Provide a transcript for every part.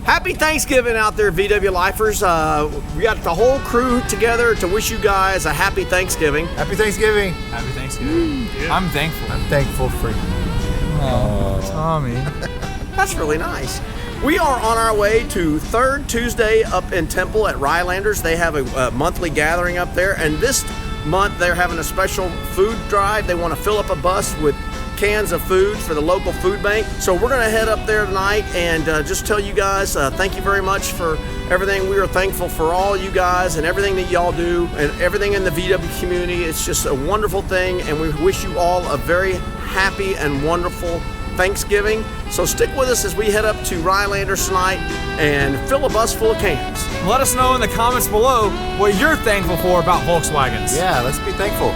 Happy Thanksgiving out there, VW Lifers. We got the whole crew together to wish you guys a happy Thanksgiving. Happy Thanksgiving. Happy Thanksgiving. Yeah. I'm thankful. I'm thankful for you. Oh, Tommy. That's really nice. We are on our way to Third Tuesday up in Temple at Rylanders. They have a monthly gathering up there, and this month they're having a special food drive. They want to fill up a bus with cans of food for the local food bank. So we're going to head up there tonight and just tell you guys thank you very much for everything. We are thankful for all you guys and everything that y'all do and everything in the VW community. It's just a wonderful thing, and we wish you all a very happy and wonderful Thanksgiving. So stick with us as we head up to Rylanders tonight and fill a bus full of cans. Let us know in the comments below what you're thankful for about Volkswagens. Yeah, let's be thankful.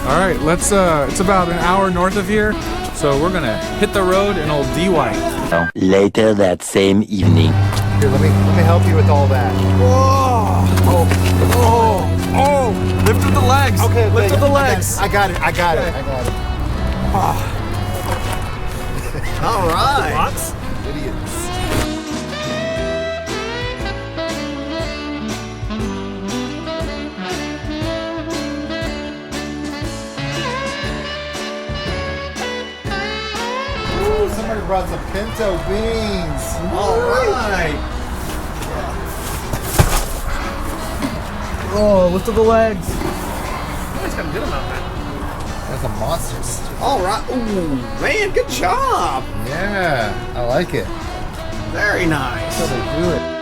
All right, let's. It's about an hour north of here, so we're gonna hit the road in old D White. Later that same evening. Here, let me help you with all that. Whoa! Oh! Lift up the legs. Okay, Lift up the legs. I got it. All right. Idiots. Ooh, somebody brought some pinto beans. All right. Oh, lift up the legs. That's a monster. All right. Ooh, man, good job. Yeah, I like it. Very nice. That's how they do it.